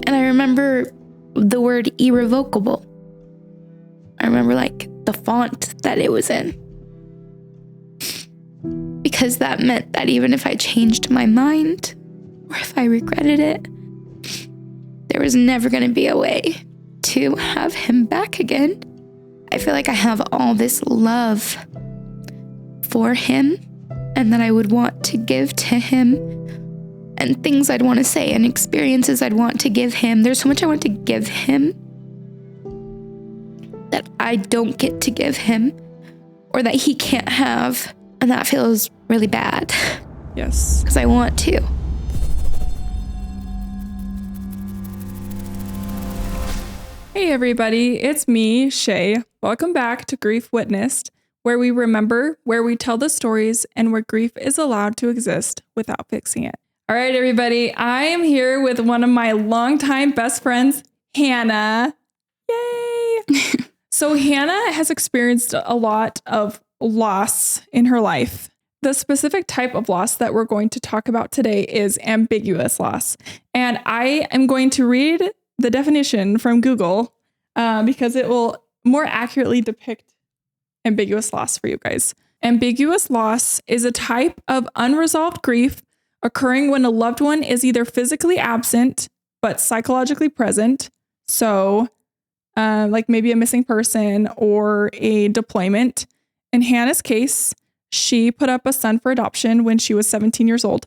And I remember the word irrevocable. I remember like the font that it was in. Because that meant that even if I changed my mind or if I regretted it, there was never going to be a way to have him back again. I feel like I have all this love for him and that I would want to give to him, and things I'd want to say and experiences I'd want to give him. There's so much I want to give him that I don't get to give him or that he can't have. And that feels really bad. Yes. Because I want to. Hey everybody, it's me, Shay. Welcome back to Grief Witnessed, where we remember, where we tell the stories, and where grief is allowed to exist without fixing it. All right, everybody, I am here with one of my longtime best friends, Hannah. Yay! So Hannah has experienced a lot of loss in her life. The specific type of loss that we're going to talk about today is ambiguous loss. And I am going to read the definition from Google because it will more accurately depict ambiguous loss for you guys. Ambiguous loss is a type of unresolved grief occurring when a loved one is either physically absent but psychologically present. So like maybe a missing person or a deployment. In Hannah's case, she put up a son for adoption when she was 17 years old.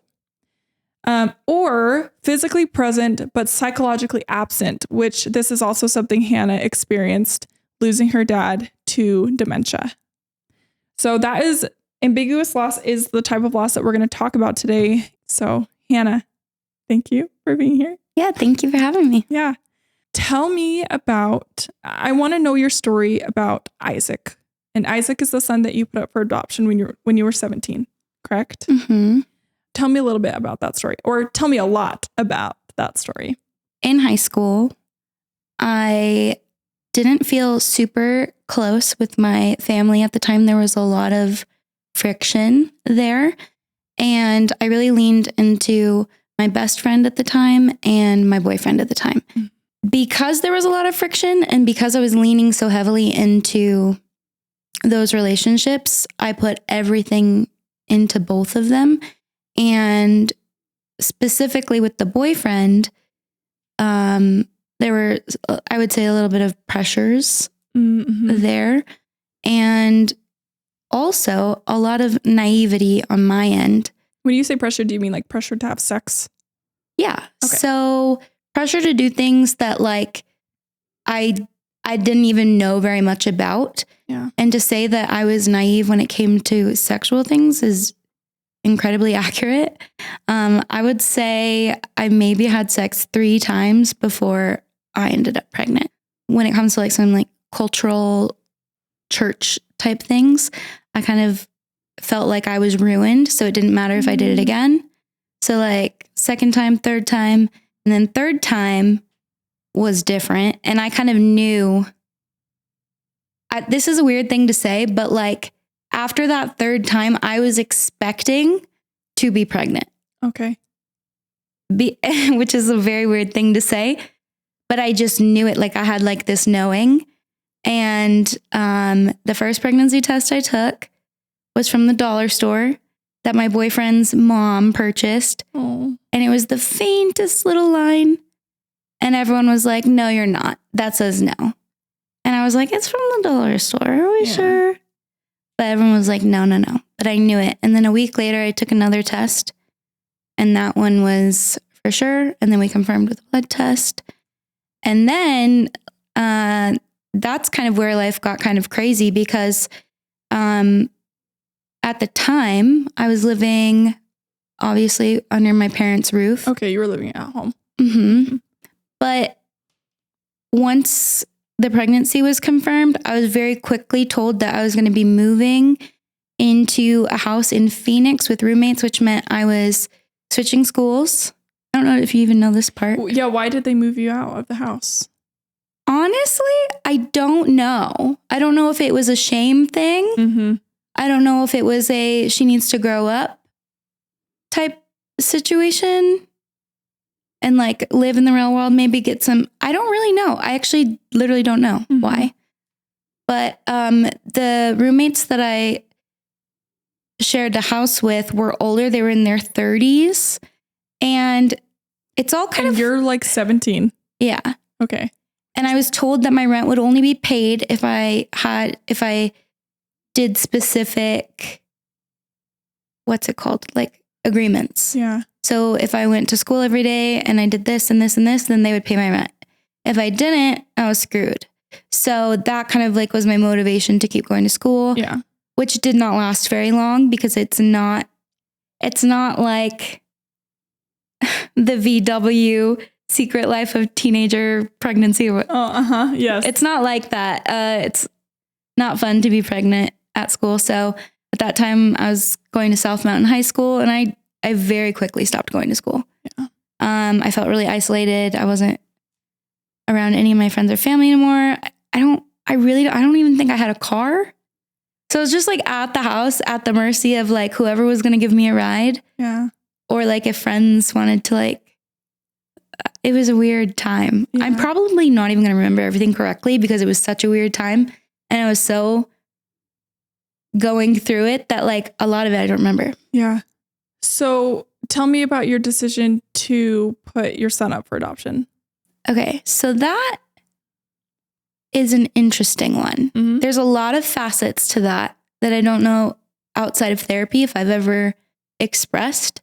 Or physically present, but psychologically absent, which this is also something Hannah experienced, losing her dad to dementia. So that is ambiguous loss is the type of loss that we're going to talk about today. So Hannah, thank you for being here. Yeah, thank you for having me. Yeah. Tell me I want to know your story about Isaac. And Isaac is the son that you put up for adoption when you were 17, correct? Mm-hmm. Tell me a little bit about that story, or tell me a lot about that story. In high school, I didn't feel super close with my family at the time. There was a lot of friction there. And I really leaned into my best friend at the time and my boyfriend at the time. Because there was a lot of friction and because I was leaning so heavily into those relationships, I put everything into both of them. And specifically with the boyfriend, there were, I would say, a little bit of pressures there. And also a lot of naivety on my end. When you say pressure, do you mean like pressure to have sex? Yeah. Okay. So pressure to do things that like I didn't even know very much about. Yeah. And to say that I was naive when it came to sexual things is incredibly accurate. I would say I maybe had sex 3 times before I ended up pregnant. When it comes to like some like cultural church type things, I kind of felt like I was ruined. So it didn't matter if I did it again. So like second time, third time, and then third time was different. And I kind of knew, this is a weird thing to say, but like after that third time, I was expecting to be pregnant. Okay. Which is a very weird thing to say, but I just knew it. Like I had like this knowing. And the first pregnancy test I took was from the dollar store that my boyfriend's mom purchased. Oh. And it was the faintest little line. And everyone was like, no, you're not. That says no. And I was like, it's from the dollar store. Are we sure? But everyone was like, no. But I knew it. And then a week later, I took another test. And that one was for sure. And then we confirmed with a blood test. And then that's kind of where life got kind of crazy because at the time, I was living, obviously, under my parents' roof. Okay, you were living at home. Mm-hmm. But once the pregnancy was confirmed, I was very quickly told that I was going to be moving into a house in Phoenix with roommates, which meant I was switching schools. I don't know if you even know this part. Yeah, why did they move you out of the house? Honestly, I don't know. I don't know if it was a shame thing. Mm-hmm. I don't know if it was a she needs to grow up type situation. and like live in the real world, maybe get some, I don't really know. I actually literally don't know why. But the roommates that I shared the house with were older. They were in their 30s. And it's all kind of... You're like 17. Yeah. Okay. And I was told that my rent would only be paid if I did specific, what's it called? Like agreements. Yeah. So if I went to school every day and I did this and this and this, then they would pay my rent. If I didn't, I was screwed. So that kind of like was my motivation to keep going to school. Yeah. Which did not last very long because it's not like the VW Secret Life of Teenager Pregnancy. Yes. It's not like that. It's not fun to be pregnant at school. So at that time I was going to South Mountain High School and I very quickly stopped going to school. Yeah. I felt really isolated. I wasn't around any of my friends or family anymore. I don't even think I had a car. So I was just like at the house at the mercy of like whoever was going to give me a ride. Yeah. Or like if friends wanted to like, it was a weird time. Yeah. I'm probably not even going to remember everything correctly because it was such a weird time. And I was so going through it that like a lot of it I don't remember. Yeah. So tell me about your decision to put your son up for adoption. Okay. So that is an interesting one. Mm-hmm. There's a lot of facets to that I don't know outside of therapy if I've ever expressed.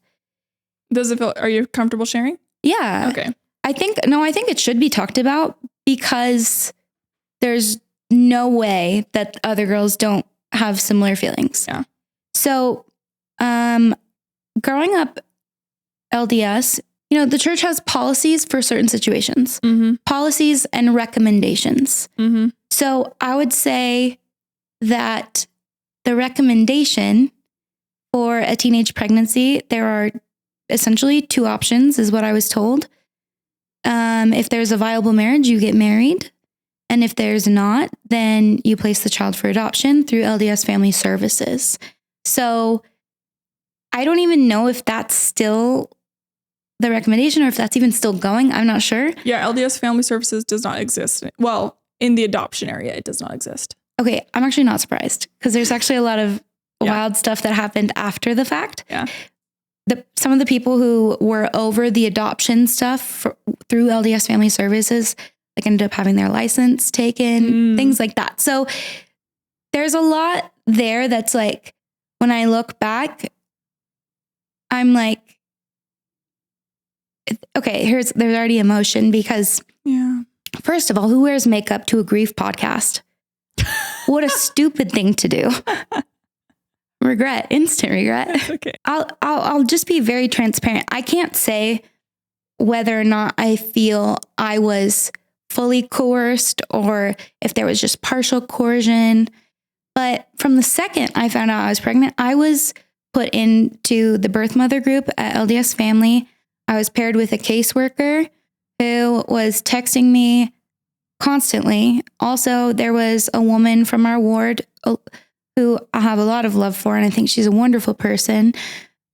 Are you comfortable sharing? Yeah. Okay. I think it should be talked about because there's no way that other girls don't have similar feelings. Yeah. So, growing up LDS, the church has policies for certain situations, policies and recommendations. Mm-hmm. So I would say that the recommendation for a teenage pregnancy, there are essentially two options is what I was told. If there's a viable marriage, you get married. And if there's not, then you place the child for adoption through LDS Family Services. So I don't even know if that's still the recommendation or if that's even still going. I'm not sure. Yeah, LDS Family Services does not exist. Well, in the adoption area, it does not exist. Okay, I'm actually not surprised because there's actually a lot of wild stuff that happened after the fact. Yeah. Some of the people who were over the adoption stuff through LDS Family Services, like ended up having their license taken, things like that. So there's a lot there that's like, when I look back, I'm like, okay, there's already emotion because first of all, who wears makeup to a grief podcast? What a stupid thing to do. Instant regret. That's okay. I'll just be very transparent. I can't say whether or not I feel I was fully coerced or if there was just partial coercion. But from the second I found out I was pregnant, I was put into the birth mother group at LDS Family. I was paired with a caseworker who was texting me constantly. Also, there was a woman from our ward who I have a lot of love for, and I think she's a wonderful person,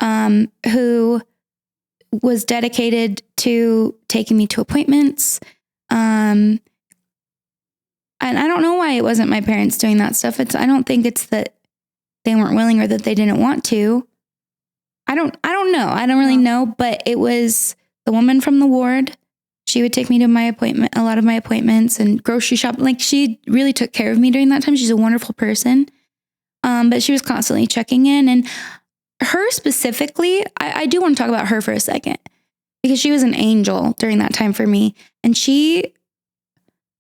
who was dedicated to taking me to appointments. And I don't know why it wasn't my parents doing that stuff. I don't think it's that they weren't willing or that they didn't want to. I don't know. I don't really know, but it was the woman from the ward. She would take me to a lot of my appointments and grocery shop. Like she really took care of me during that time. She's a wonderful person. But she was constantly checking in, and her specifically, I do want to talk about her for a second because she was an angel during that time for me. And she,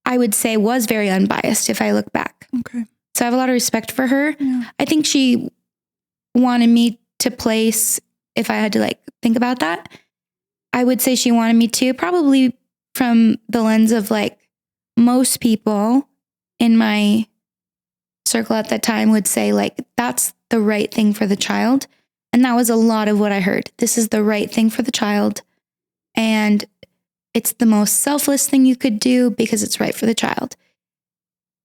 I would say, was very unbiased if I look back. Okay. So I have a lot of respect for her. Yeah. I think she wanted me to place, if I had to like think about that, I would say she wanted me to, probably from the lens of like most people in my circle at that time would say like, that's the right thing for the child. And that was a lot of what I heard. This is the right thing for the child. And it's the most selfless thing you could do because it's right for the child.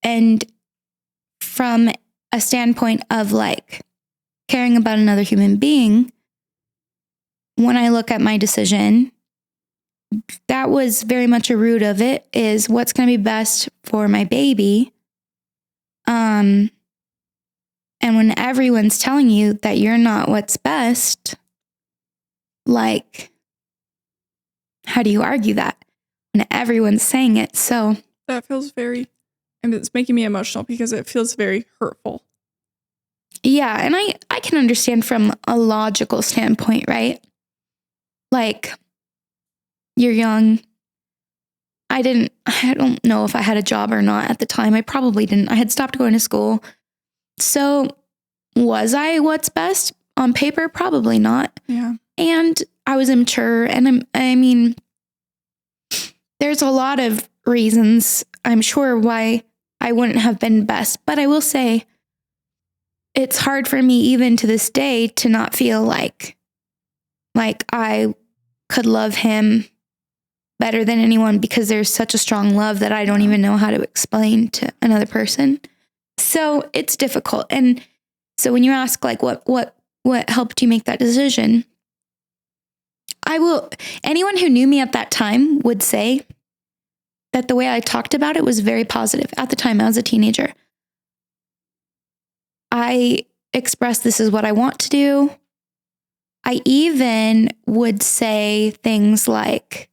And from a standpoint of like caring about another human being, when I look at my decision, that was very much a root of it, is what's going to be best for my baby. And when everyone's telling you that you're not what's best, like, how do you argue that when everyone's saying it? So that feels and it's making me emotional because it feels very hurtful. Yeah, and I can understand from a logical standpoint, right? Like, you're young. I don't know if I had a job or not at the time. I probably didn't. I had stopped going to school. So was I what's best on paper? Probably not. Yeah. And I was immature. And I mean, there's a lot of reasons, I'm sure, why I wouldn't have been best. But I will say, it's hard for me even to this day to not feel like I could love him better than anyone, because there's such a strong love that I don't even know how to explain to another person. So it's difficult. And so when you ask like what helped you make that decision, anyone who knew me at that time would say that the way I talked about it was very positive. At the time, I was a teenager. I expressed, this is what I want to do. I even would say things like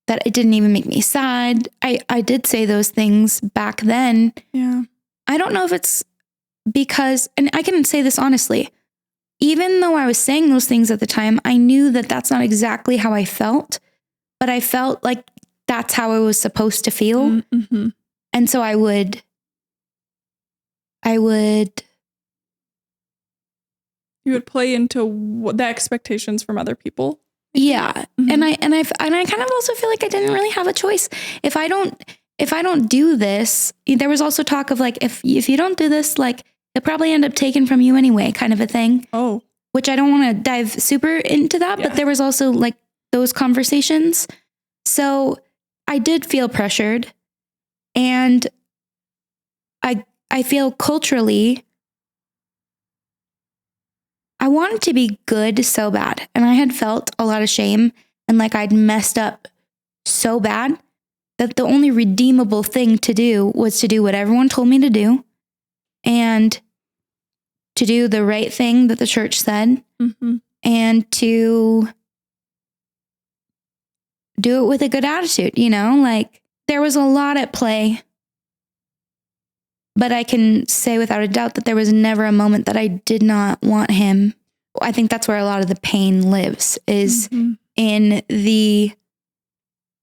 that it didn't even make me sad. I did say those things back then. Yeah. I don't know if it's because, and I can say this honestly, even though I was saying those things at the time, I knew that that's not exactly how I felt, but I felt like that's how I was supposed to feel. Mm-hmm. And so I would you would play into the expectations from other people. Yeah. Mm-hmm. And I kind of also feel like I didn't really have a choice. If I don't do this, there was also talk of like, if you don't do this, like it'll probably end up taken from you anyway, kind of a thing. Oh, which I don't want to dive super into that, but there was also like those conversations. So I did feel pressured, and I feel culturally, I wanted to be good so bad. And I had felt a lot of shame and like I'd messed up so bad that the only redeemable thing to do was to do what everyone told me to do and to do the right thing that the church said, and to do it with a good attitude, like there was a lot at play. But I can say without a doubt that there was never a moment that I did not want him. I think that's where a lot of the pain lives, is in the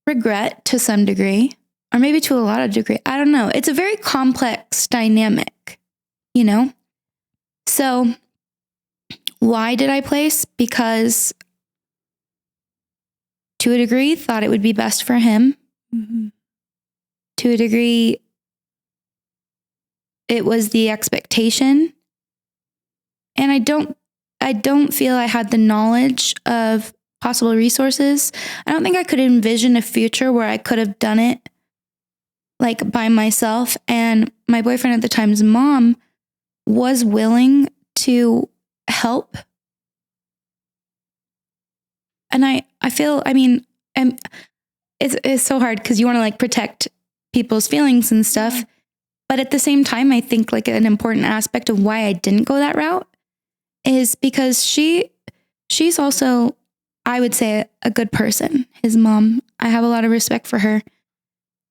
regret to some degree, or maybe to a lot of degree. I don't know. It's a very complex dynamic, So why did I place? Because to a degree, thought it would be best for him. Mm-hmm. To a degree, it was the expectation. And I don't feel I had the knowledge of possible resources. I don't think I could envision a future where I could have done it like by myself. And my boyfriend at the time's mom was willing to help. And I feel, it's so hard because you want to like protect people's feelings and stuff. But at the same time, I think like an important aspect of why I didn't go that route is because she's also, I would say, a good person. His mom, I have a lot of respect for her.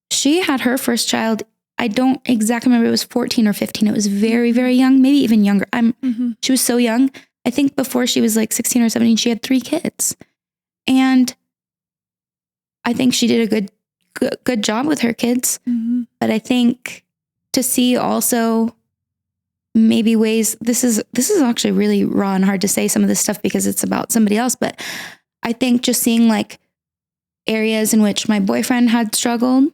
She had her first child. I don't exactly remember. It was 14 or 15. It was very, very young, maybe even younger. She was so young. I think before she was like 16 or 17, she had 3 kids. And I think she did a good job with her kids. Mm-hmm. But I think to see also maybe ways, this is actually really raw and hard to say some of this stuff because it's about somebody else. But I think just seeing like areas in which my boyfriend had struggled,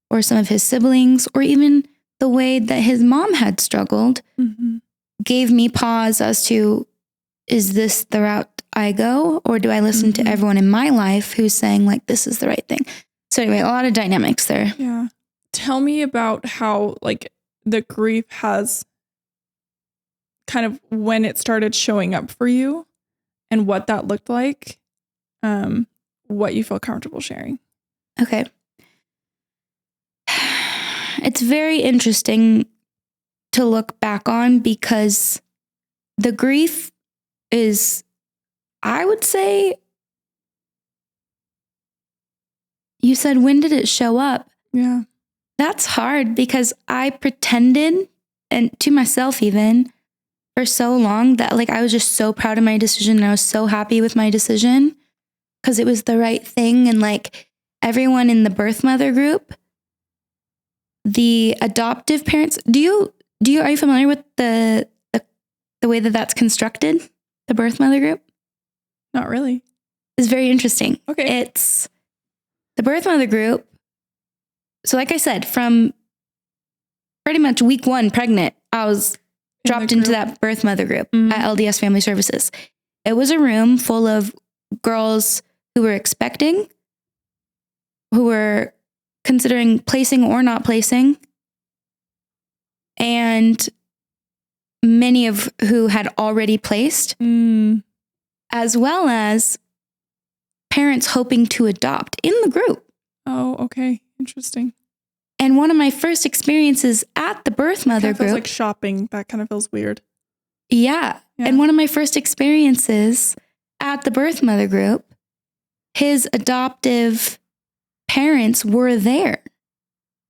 or some of his siblings, or even the way that his mom had struggled, gave me pause as to, is this the route I go? Or do I listen to everyone in my life who's saying like, this is the right thing? So anyway, a lot of dynamics there. Yeah. Tell me about how like the grief has kind of when it started showing up for you and what that looked like. what you feel comfortable sharing. Okay. It's very interesting to look back on because the grief is, I would say, you said, when did it show up? Yeah. That's hard because I pretended, and to myself even, for so long that like I was just so proud of my decision and I was so happy with my decision because it was the right thing. And like everyone in the birth mother group, the adoptive parents, are you familiar with the way that that's constructed? The birth mother group? Not really. It's very interesting. Okay. It's the birth mother group. So like I said, from pretty much week 1 pregnant, I was dropped into that birth mother group at LDS Family Services. It was a room full of girls who were expecting, who were considering placing or not placing, and many of who had already placed, as well as parents hoping to adopt in the group. Oh, okay. Interesting. And one of my first experiences at the birth mother group, feels like shopping. That kind of feels weird. Yeah. And one of my first experiences at the birth mother group, his adoptive parents were there.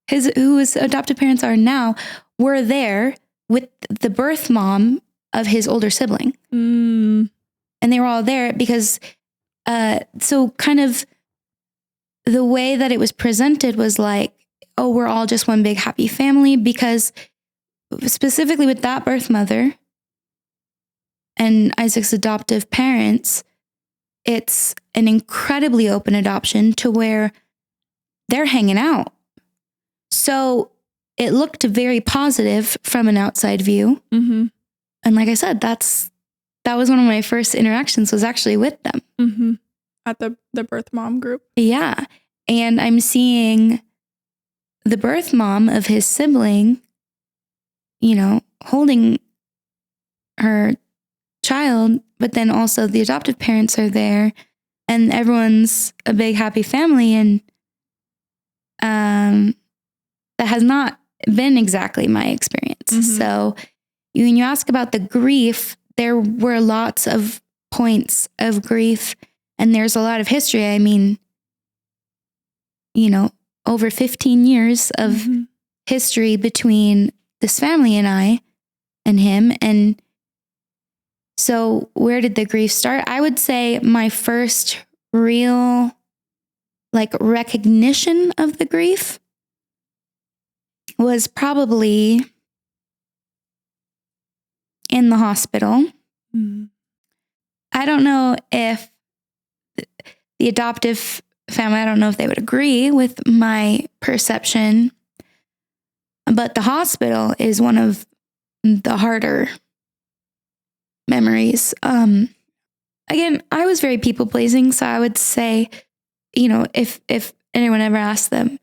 Whose adoptive parents are now, were there with the birth mom of his older sibling. And they were all there because, so kind of the way that it was presented was like, oh, we're all just one big happy family, because specifically with that birth mother and Isaac's adoptive parents, it's an incredibly open adoption to where they're hanging out. So it looked very positive from an outside view. And like I said, that was one of my first interactions, was actually with them. At the birth mom group. Yeah. And I'm seeing the birth mom of his sibling, holding her child, but then also the adoptive parents are there and everyone's a big happy family. And that has not been exactly my experience. So when you ask about the grief, there were lots of points of grief and there's a lot of history. I mean, over 15 years of history between this family and I and him. And so where did the grief start? I would say my first real recognition of the grief was probably in the hospital. I don't know if the adoptive family, I don't know if they would agree with my perception, but the hospital is one of the harder memories. Again, I was very people pleasing, so I would say, if anyone ever asked them,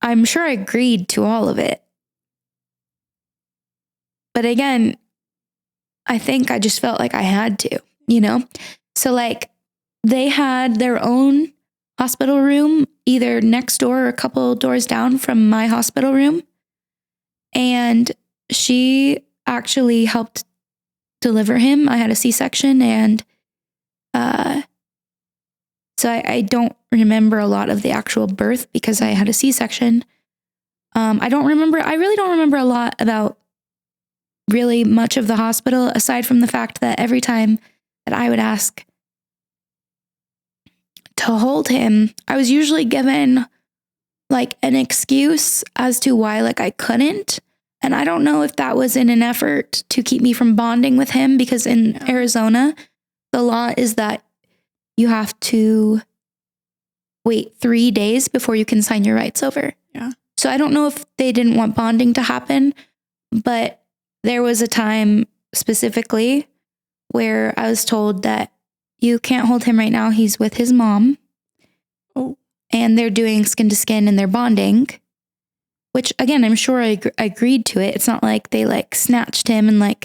I'm sure I agreed to all of it. But again, I think I just felt like I had to, So they had their own hospital room, either next door or a couple doors down from my hospital room. And she actually helped deliver him. I had a C-section, and so I don't remember a lot of the actual birth because I had a C-section. I really don't remember a lot about really much of the hospital, aside from the fact that every time that I would ask to hold him, I was usually given an excuse as to why I couldn't. And I don't know if that was in an effort to keep me from bonding with him, because in Arizona, the law is that you have to wait 3 days before you can sign your rights over. Yeah. So I don't know if they didn't want bonding to happen, but there was a time specifically where I was told that you can't hold him right now. He's with his mom. Oh. And they're doing skin to skin and they're bonding, which again, I'm sure I agreed to it. It's not like they snatched him and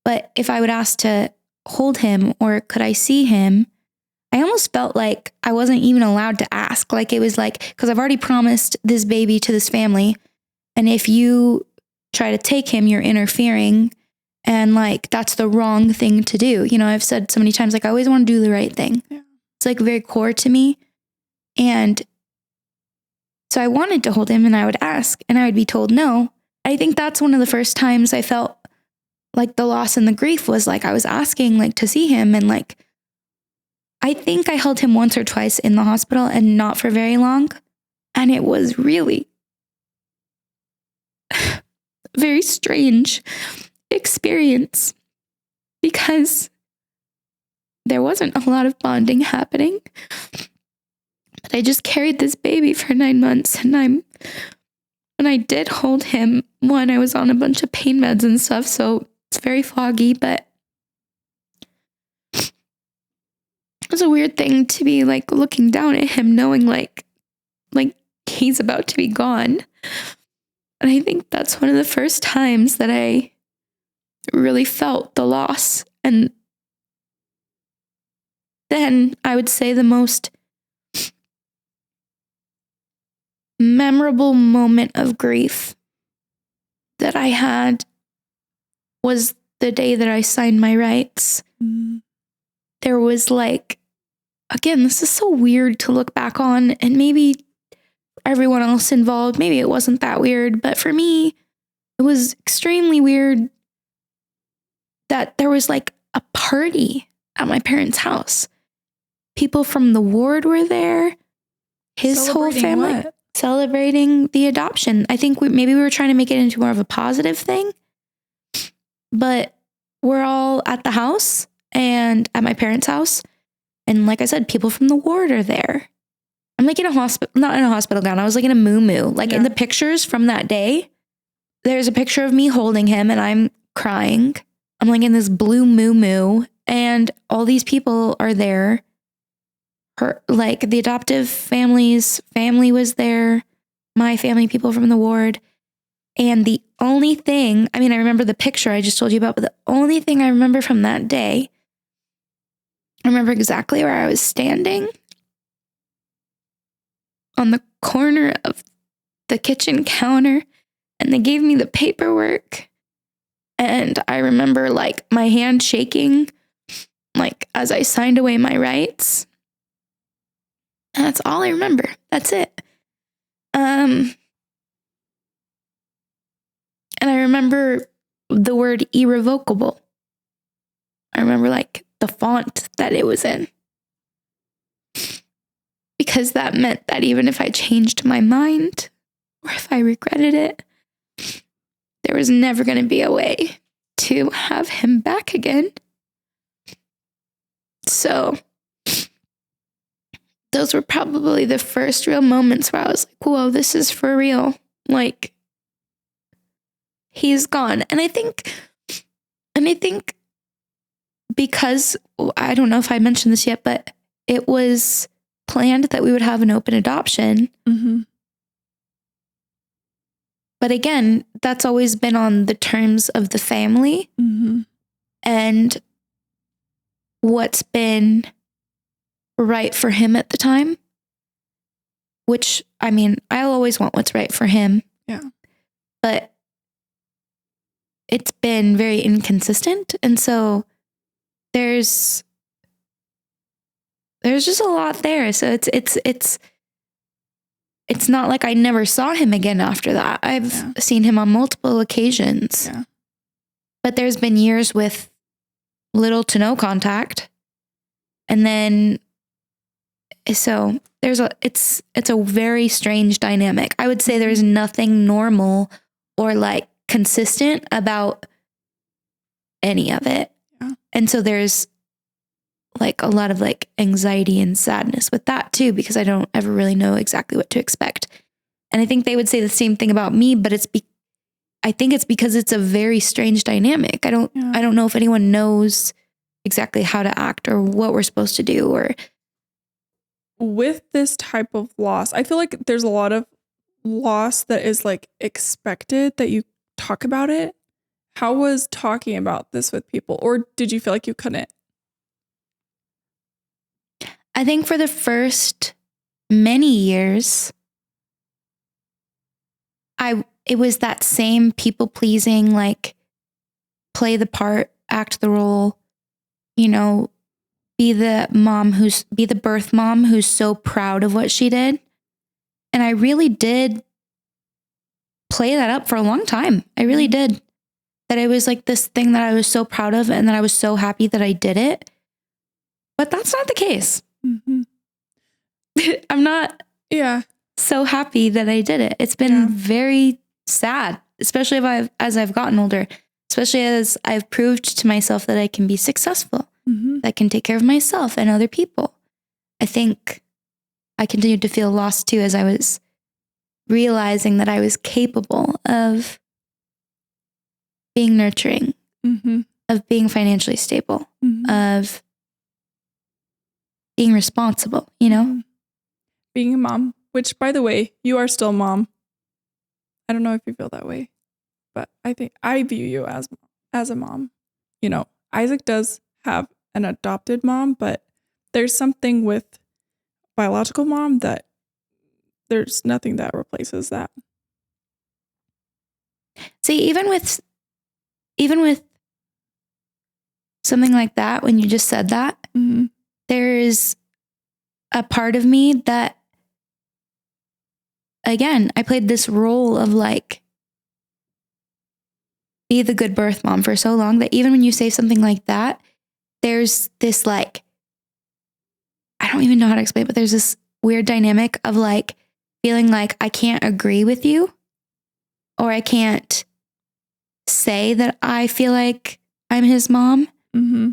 but if I would ask to hold him or could I see him, I almost felt like I wasn't even allowed to ask. Like it was like, because I've already promised this baby to this family. And if you try to take him, you're interfering. And like, that's the wrong thing to do. You know, I've said so many times, like, I always want to do the right thing. Yeah. It's like very core to me. And so I wanted to hold him and I would ask and I would be told no. I think that's one of the first times I felt like the loss and the grief was like, I was asking like to see him. And like, I think I held him once or twice in the hospital and not for very long. And it was really very strange experience because there wasn't a lot of bonding happening. But I just carried this baby for 9 months and when I did hold him, one, I was on a bunch of pain meds and stuff, so it's very foggy, but it's a weird thing to be like looking down at him knowing like he's about to be gone. And I think that's one of the first times that I really felt the loss. And then I would say the most memorable moment of grief that I had was the day that I signed my rights. Mm. There was like, again, this is so weird to look back on, and maybe everyone else involved, maybe it wasn't that weird, but for me, it was extremely weird that there was like a party at my parents' house. People from the ward were there, his whole family, celebrating the adoption. I think maybe we were trying to make it into more of a positive thing, but we're all at the house and at my parents' house. And like I said, people from the ward are there. I'm like in a hospital, not in a hospital gown. I was like in a muumuu. Like in the pictures from that day, there's a picture of me holding him and I'm crying. I'm like in this blue muumuu and all these people are there. Like the adoptive family's family was there, my family, people from the ward. And the only thing, I mean, I remember the picture I just told you about, but the only thing I remember from that day, I remember exactly where I was standing on the corner of the kitchen counter and they gave me the paperwork. And I remember like my hand shaking, like as I signed away my rights. And that's all I remember. That's it. And I remember the word irrevocable. I remember like the font that it was in. Because that meant that even if I changed my mind or if I regretted it, there was never going to be a way to have him back again. So those were probably the first real moments where I was like, whoa, this is for real. Like, he's gone. And I think because, I don't know if I mentioned this yet, but it was planned that we would have an open adoption. Mm-hmm. But again, that's always been on the terms of the family. Mm-hmm. And what's been right for him at the time, which, I mean, I'll always want what's right for him. Yeah. But it's been very inconsistent. And so there's just a lot there. So it's not like I never saw him again after that. I've seen him on multiple occasions. Yeah. But there's been years with little to no contact. And then so it's a very strange dynamic. I would say there's nothing normal or like consistent about any of it. Yeah. And so there's like a lot of like anxiety and sadness with that too, because I don't ever really know exactly what to expect. And I think they would say the same thing about me, but I think it's because it's a very strange dynamic. I don't know if anyone knows exactly how to act or what we're supposed to do. Or with this type of loss, I feel like there's a lot of loss that is like expected that you talk about it. How was talking about this with people, or did you feel like you couldn't? I think for the first many years, it was that same people pleasing, like play the part, act the role, you know, be the birth mom who's so proud of what she did. And I really did play that up for a long time. I really did. That it was like this thing that I was so proud of and that I was so happy that I did it. But that's not the case. Mm-hmm. I'm not so happy that I did it. It's been very sad, especially as I've gotten older, especially as I've proved to myself that I can be successful, that I can take care of myself and other people. I think I continued to feel lost too as I was realizing that I was capable of being nurturing, of being financially stable, of being responsible, you know? Being a mom, which, by the way, you are still a mom. I don't know if you feel that way, but I think I view you as a mom. You know, Isaac does have an adopted mom, but there's something with biological mom that there's nothing that replaces that. See, even with something like that, when you just said that, there's a part of me that, again, I played this role of like, be the good birth mom for so long that even when you say something like that, there's this like, I don't even know how to explain it, but there's this weird dynamic of like feeling like I can't agree with you, or I can't say that I feel like I'm his mom.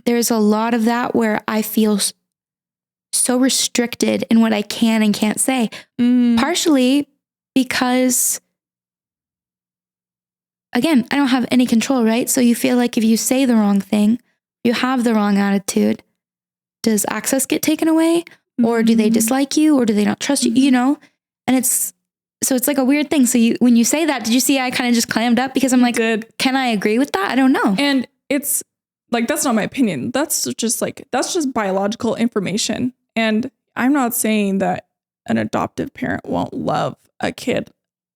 There's a lot of that where I feel so restricted in what I can and can't say, partially because, again, I don't have any control, right? So you feel like if you say the wrong thing, you have the wrong attitude, does access get taken away? Or do they dislike you? Or do they not trust you? You know? And it's like a weird thing. So when you say that, did you see I kind of just clammed up because I'm like, can I agree with that? I don't know. And it's like, that's not my opinion. That's just biological information. And I'm not saying that an adoptive parent won't love a kid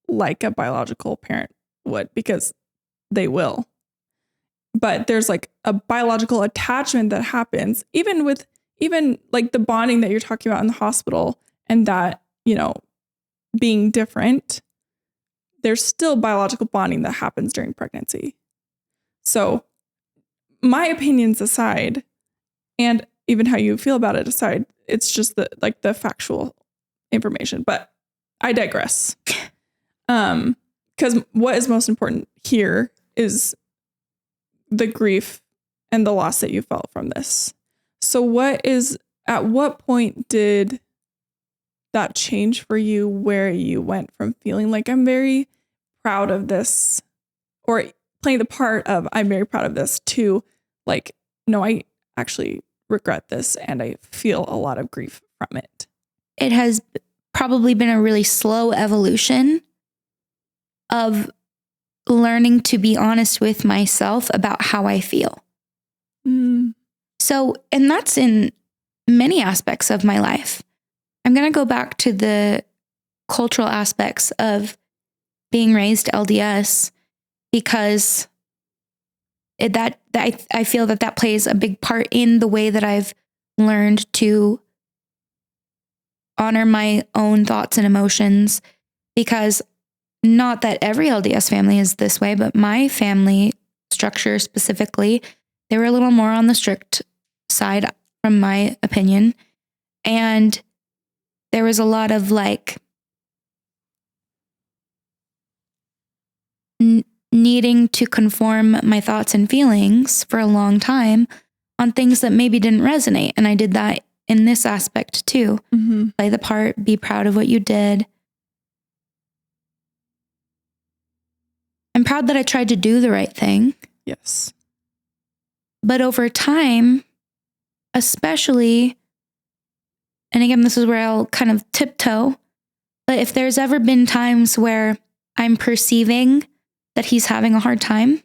like a biological parent would, because they will. But there's like a biological attachment that happens even like the bonding that you're talking about in the hospital, and that, you know, being different, there's still biological bonding that happens during pregnancy. So my opinions aside, and even how you feel about it aside, it's just the factual information, but I digress. Because what is most important here is the grief and the loss that you felt from this. So at what point did that change for you, where you went from feeling like I'm very proud of this, or playing the part of I'm very proud of this, to like, no, I actually regret this and I feel a lot of grief from it? It has probably been a really slow evolution of learning to be honest with myself about how I feel. So, and that's in many aspects of my life. I'm going to go back to the cultural aspects of being raised LDS, because I feel that plays a big part in the way that I've learned to honor my own thoughts and emotions. Because not that every LDS family is this way, but my family structure specifically, they were a little more on the strict side, from my opinion. And there was a lot of like needing to conform my thoughts and feelings for a long time on things that maybe didn't resonate. And I did that in this aspect too. Play the part, be proud of what you did. I'm proud that I tried to do the right thing. Yes. But over time, especially, and again, this is where I'll kind of tiptoe, but if there's ever been times where I'm perceiving that he's having a hard time,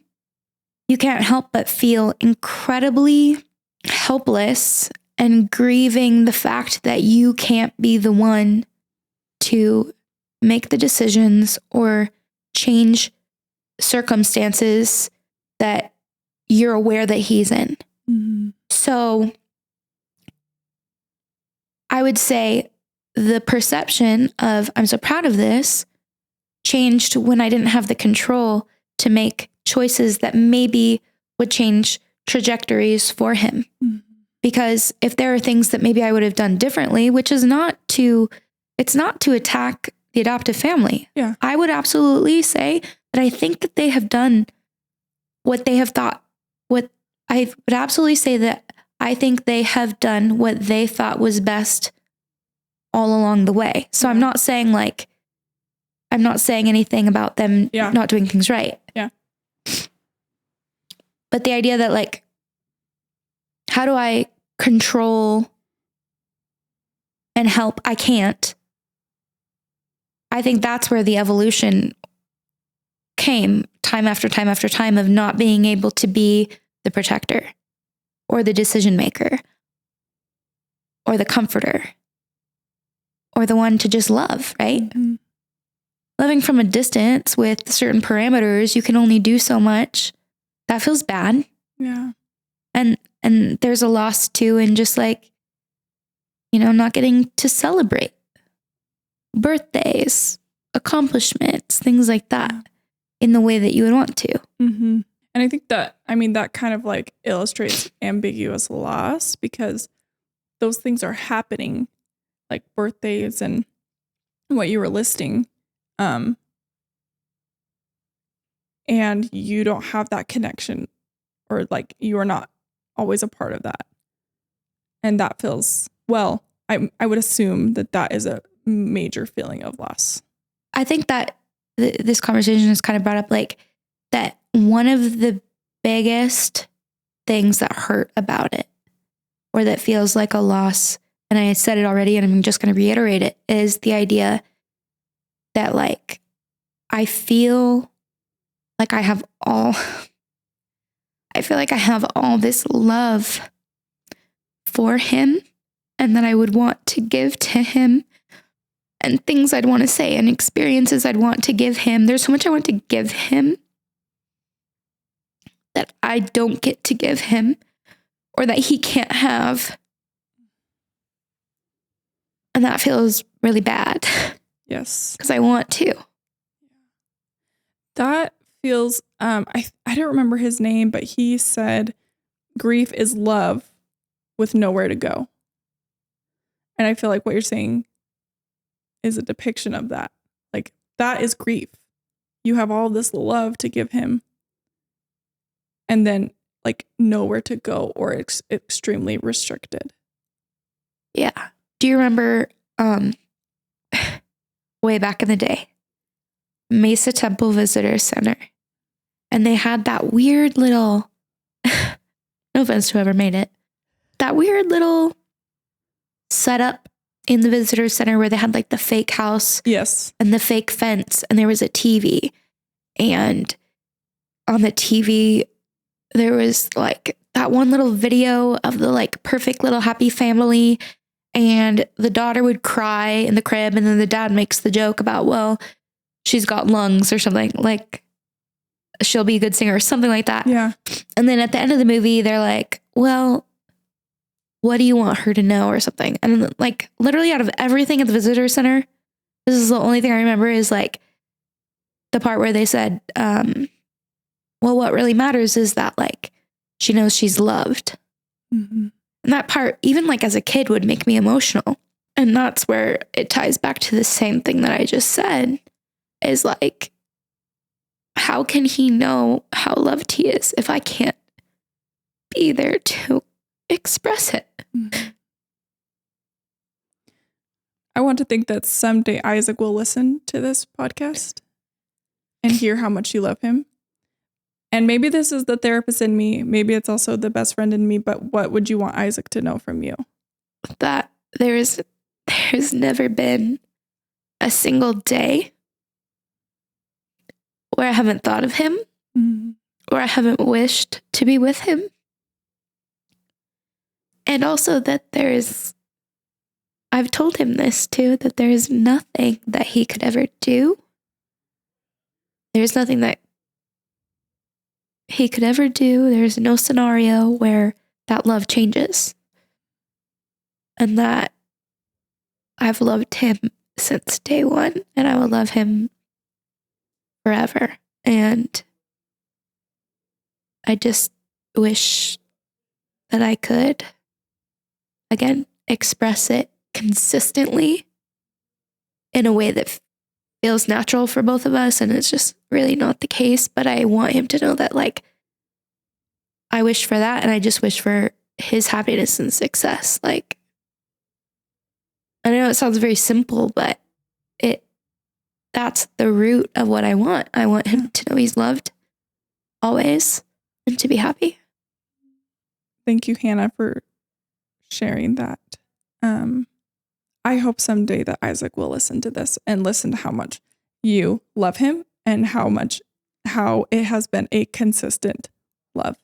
you can't help but feel incredibly helpless and grieving the fact that you can't be the one to make the decisions or change circumstances that you're aware that he's in. Mm-hmm. So I would say the perception of I'm so proud of this changed when I didn't have the control to make choices that maybe would change trajectories for him. Mm-hmm. Because if there are things that maybe I would have done differently, which is it's not to attack the adoptive family. Yeah. I would absolutely say that I think that they have done what they have thought, what I would absolutely say that I think they have done what they thought was best all along the way. So I'm not saying anything about them not doing things right. Yeah. But the idea that like, how do I control and help? I can't. I think that's where the evolution came time after time after time of not being able to be the protector or the decision maker or the comforter or the one to just love, right? Mm-hmm. Loving from a distance with certain parameters, you can only do so much. That feels bad. Yeah. And there's a loss too in just like, not getting to celebrate birthdays, accomplishments, things like that in the way that you would want to. Mm-hmm. And I think that kind of like illustrates ambiguous loss because those things are happening, like birthdays and what you were listing. And you don't have that connection, or like you are not always a part of that. And that feels, well, I would assume that is a major feeling of loss. I think that this conversation has kind of brought up like that one of the biggest things that hurt about it, or that feels like a loss, and I said it already and I'm just going to reiterate it, is the idea that like I feel like I have all this love for him and that I would want to give to him, and things I'd want to say and experiences I'd want to give him. There's so much I want to give him that I don't get to give him, or that he can't have. And that feels really bad. Yes. Because I want to. That feels, I don't remember his name, but he said, grief is love with nowhere to go. And I feel like what you're saying is a depiction of that. Like, that is grief. You have all this love to give him, and then like nowhere to go, or extremely restricted. Yeah. Do you remember way back in the day, Mesa Temple Visitor Center? And they had that weird little, no offense to whoever made it, that weird little setup in the visitor center where they had like the fake house. Yes. And the fake fence, and there was a TV. And on the TV, there was like that one little video of the like perfect little happy family, and the daughter would cry in the crib, and then the dad makes the joke about, well, she's got lungs or something, like she'll be a good singer or something like that. Yeah. And then at the end of the movie, they're like, well, what do you want her to know or something? And like literally out of everything at the visitor center, this is the only thing I remember is like the part where they said, well, what really matters is that like she knows she's loved. Mm-hmm. And that part, even like as a kid, would make me emotional. And that's where it ties back to the same thing that I just said, is like, how can he know how loved he is if I can't be there to express it? Mm-hmm. I want to think that someday Isaac will listen to this podcast and hear how much you love him. And maybe this is the therapist in me. Maybe it's also the best friend in me. But what would you want Isaac to know from you? That there's never been a single day where I haven't thought of him, mm-hmm. or I haven't wished to be with him. And also that I've told him this too, that there is nothing that he could ever do. There's nothing that he could ever do. There's no scenario where that love changes. And that I've loved him since day one, and I will love him forever. And I just wish that I could, again, express it consistently in a way that feels natural for both of us. And it's just really not the case. But I want him to know that, like, I wish for that. And I just wish for his happiness and success. Like, I know it sounds very simple, but that's the root of what I want. I want him to know he's loved always and to be happy. Thank you, Hannah, for sharing that. I hope someday that Isaac will listen to this and listen to how much you love him and how it has been a consistent love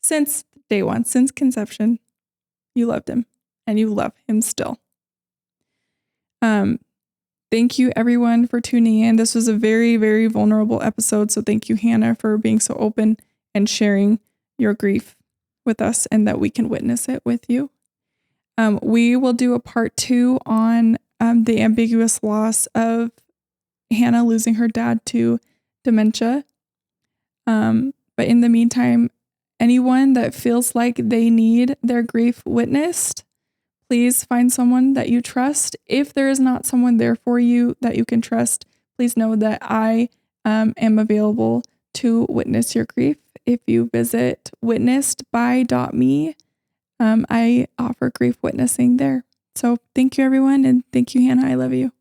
since day one, since conception. You loved him and you love him still. Thank you everyone for tuning in. This was a very, very vulnerable episode. So thank you, Hannah, for being so open and sharing your grief with us and that we can witness it with you. We will do a part 2 on the ambiguous loss of Hannah losing her dad to dementia. But in the meantime, anyone that feels like they need their grief witnessed, please find someone that you trust. If there is not someone there for you that you can trust, please know that I am available to witness your grief. If you visit witnessedby.me, I offer grief witnessing there. So thank you, everyone. And thank you, Hannah. I love you.